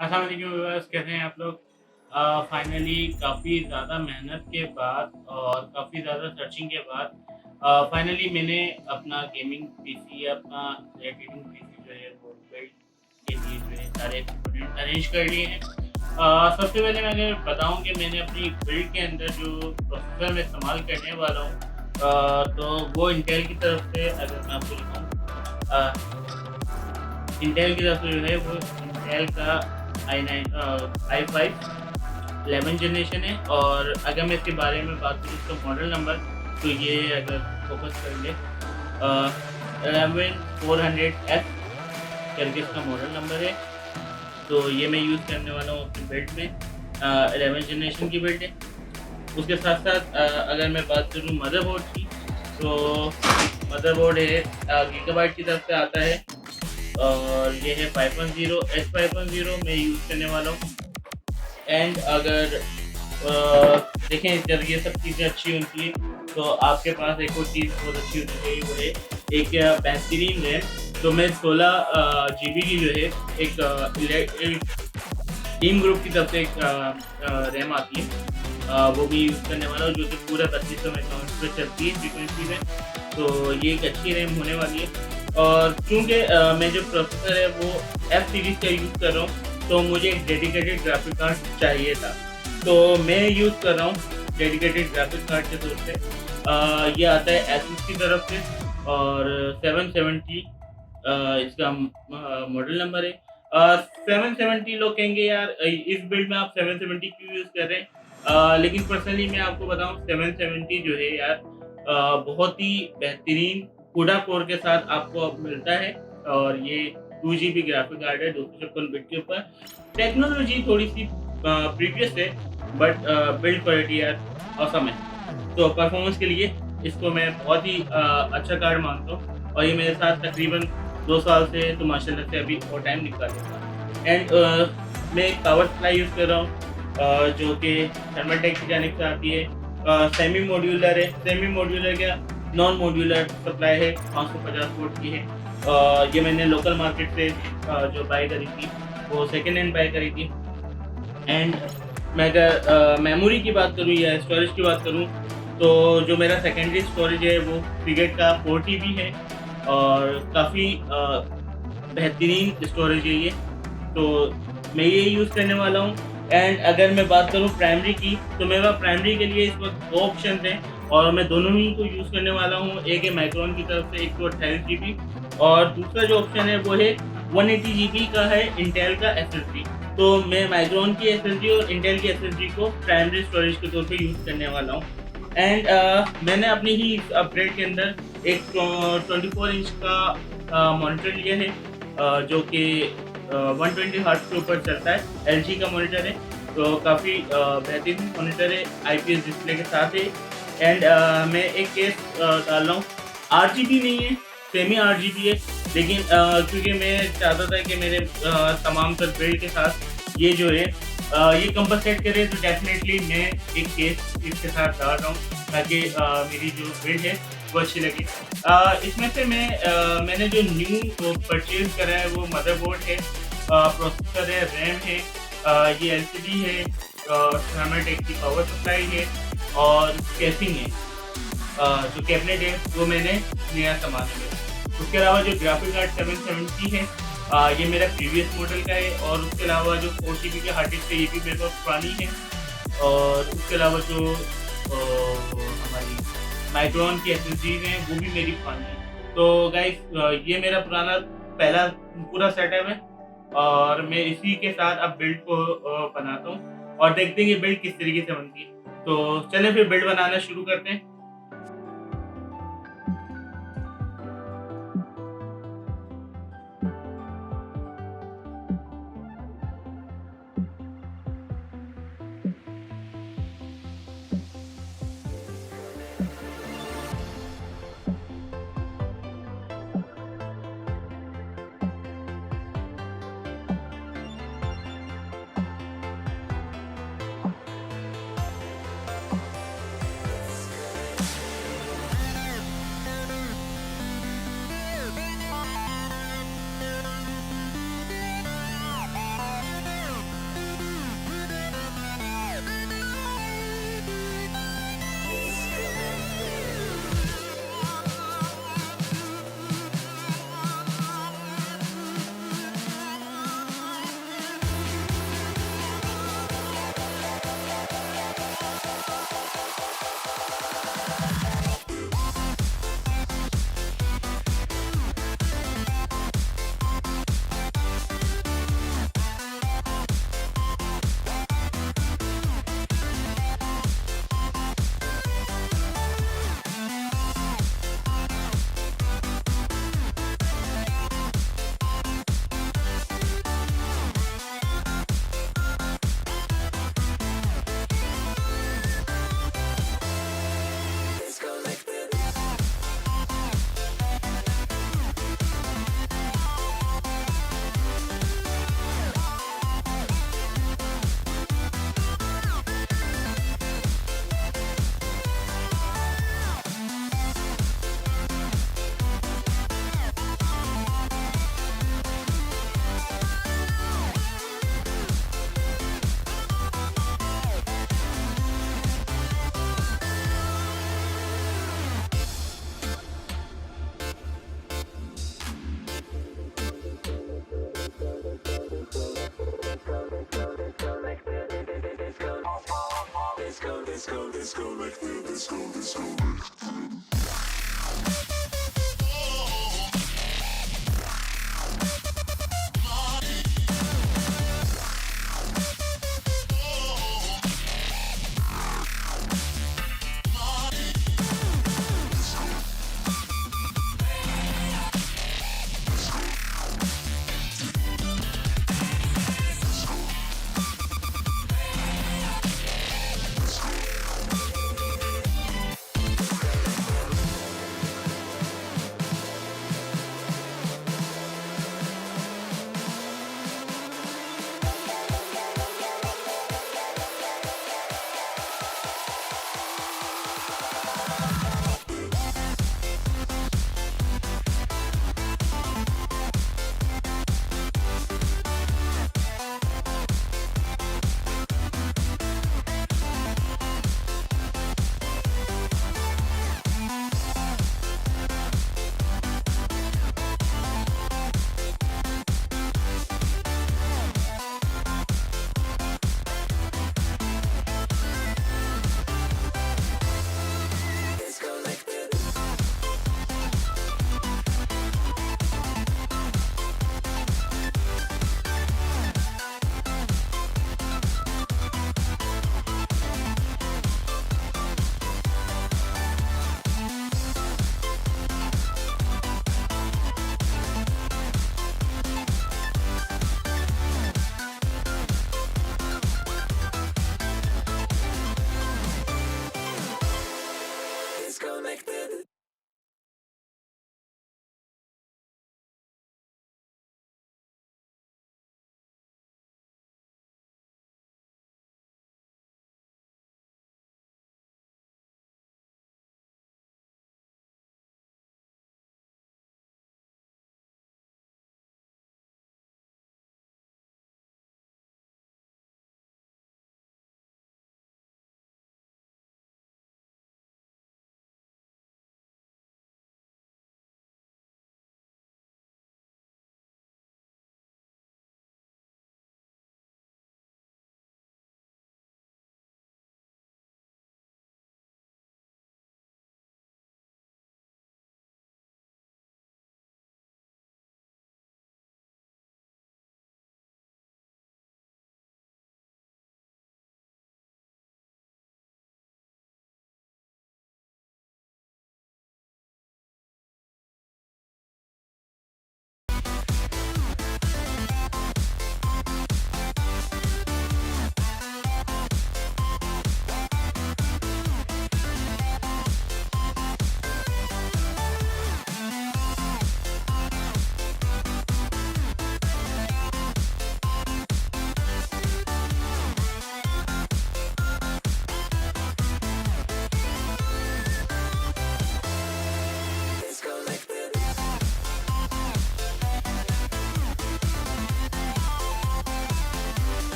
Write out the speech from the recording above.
अस्सलाम वालेकुम व्यूअर्स, कैसे हैं आप लोग? फाइनली काफ़ी ज़्यादा मेहनत के बाद और काफ़ी ज़्यादा सर्चिंग के बाद फाइनली मैंने अपना गेमिंग पीसी अपना एडिटिंग पीसी जो है वो बिल्ड के लिए जो है सारे कंपोनेंट अरेंज कर लिए हैं। सबसे पहले मैं अगर बताऊँ कि मैंने अपनी बिल्ड के अंदर जो प्रोसेसर मैं इस्तेमाल करने वाला हूँ तो वो इंटेल की तरफ से अगर मैं आपको दिखाऊँ इंटेल की तरफ से जो है वो इंटेल का i5 11 जनरेशन है। और अगर मैं इसके बारे में बात करूँ इसका मॉडल नंबर, तो ये अगर फोकस करेंगे 11400F करके इसका मॉडल नंबर है। तो ये मैं यूज़ करने वाला हूँ अपनी बिल्ड में, 11 जनरेशन की बिल्ड है। उसके साथ-साथ अगर मैं बात करूँ मदरबोर्ड की, तो मदरबोर्ड है गीगाबाइट की तरफ से आता है और ये है 510 H510 मैं यूज़ करने वाला हूँ। एंड अगर देखें जब ये सब चीज़ें अच्छी होती हैं तो आपके पास एक और चीज़ बहुत अच्छी होनी चाहिए, वो है एक बेहतरीन रैम। तो मैं 16 जीबी की जो है एक टीम ग्रुप की तरफ से एक रैम आती है, वो भी यूज़ करने वाला हूँ जो कि पूरा 3200 मेगाहर्ट्ज़ पे चलती है फ्रीक्वेंसी में। तो ये एक अच्छी रैम होने वाली है। और चूँकि मैं जो प्रोसेसर है वो एफ सीरीज़ का यूज़ कर रहा हूँ, तो मुझे एक डेडिकेटेड ग्राफिक कार्ड चाहिए था। तो मैं यूज़ कर रहा हूँ डेडिकेटेड ग्राफिक कार्ड के तौर पे। ये आता है एसुस की तरफ से और 770 इसका मॉडल नंबर है। 770 लोग कहेंगे यार इस बिल्ड में आप 770 क्यों यूज़ कर रहे हैं? लेकिन पर्सनली मैं आपको बताऊँ 770 जो है यार बहुत ही बेहतरीन CUDA कोर के साथ आपको अब मिलता है। और ये 2 जीबी ग्राफिक कार्ड है 256 बिट के ऊपर। टेक्नोलॉजी थोड़ी-सी प्रीवियस है बट बिल्ड क्वालिटी यार ऑसम है। तो परफॉर्मेंस के लिए इसको मैं बहुत ही अच्छा कार्ड मानता हूँ और ये मेरे साथ तकरीबन 2 साल से तो माशाल्लाह से अभी और टाइम निकाल लेता है। एंड मैं एक पावर सप्लाई यूज़ कर रहा हूँ जो कि थर्मलटेक की जानिब से आती है। सेमी मॉड्यूलर है, सेमी मॉड्यूलर क्या नॉन मॉड्यूलर सप्लाई है, 550 वोल्ट की है। ये मैंने लोकल मार्केट से जो बाय करी थी वो सेकंड हैंड बाय करी थी। एंड मैं अगर मेमोरी की बात करूँ या स्टोरेज की बात करूँ, तो जो मेरा सेकेंडरी स्टोरेज है वो फ्रीगेट का 4 टीबी है और काफ़ी बेहतरीन स्टोरेज है ये। तो मैं ये यूज़ करने वाला हूँ। एंड अगर मैं बात करूँ प्राइमरी की, तो मेरे पास प्राइमरी के लिए इस वक़्त 2 ऑप्शंस हैं और मैं दोनों ही को यूज़ करने वाला हूँ। एक है माइक्रोन की तरफ से 128 जीबी और दूसरा जो ऑप्शन है वो है 180 जीबी का है इंटेल का एसएसडी। तो मैं माइक्रोन की एसएसडी और इंटेल की एसएसडी को प्राइमरी स्टोरेज के तौर पे यूज़ करने वाला हूँ। एंड मैंने अपनी ही इस अपग्रेड के अंदर एक 24 इंच का मॉनिटर लिया है जो कि 120 हर्ट्ज़ के ऊपर चलता है। एलजी का मॉनिटर है, तो काफ़ी बेहतरीन मॉनिटर है, आईपीएस डिस्प्ले के साथ है। एंड मैं एक केस डाल रहा हूँ, आरजीबी नहीं है, सेमी आरजीबी है, लेकिन क्योंकि मैं चाहता था कि मेरे तमाम तर बिल्ड के साथ ये जो है ये कंपनसेट करे, तो डेफ़िनेटली मैं एक केस इसके साथ डाल रहा हूँ ताकि मेरी जो बिल्ड है वो अच्छी लगे। इसमें से मैंने जो न्यू परचेज़ करा है वो मदरबोर्ड है, प्रोसेसर है, रैम है, ये एलसीडी है, थर्मलटेक की पावर सप्लाई है और केसिंग है। जो कैबिनेट है वो मैंने नया सामान लिया। उसके अलावा जो ग्राफिक कार्ड 770 है, ये मेरा प्रीवियस मॉडल का है और उसके अलावा जो 4 जीबी का हार्ड डिस्क है ये भी मेरे पास पुरानी है। और उसके अलावा जो हमारी माइक्रोन की एसएसडीज़ हैं वो भी मेरी पुरानी है। तो गाइस ये मेरा पुराना पहला पूरा सेटअप है और मैं इसी के साथ अब बिल्ड को बनाता हूँ और देखते हैं ये बिल्ड किस तरीके से बनती है। तो चलें फिर बिल्ड बनाना शुरू करते हैं। Disco like the disco like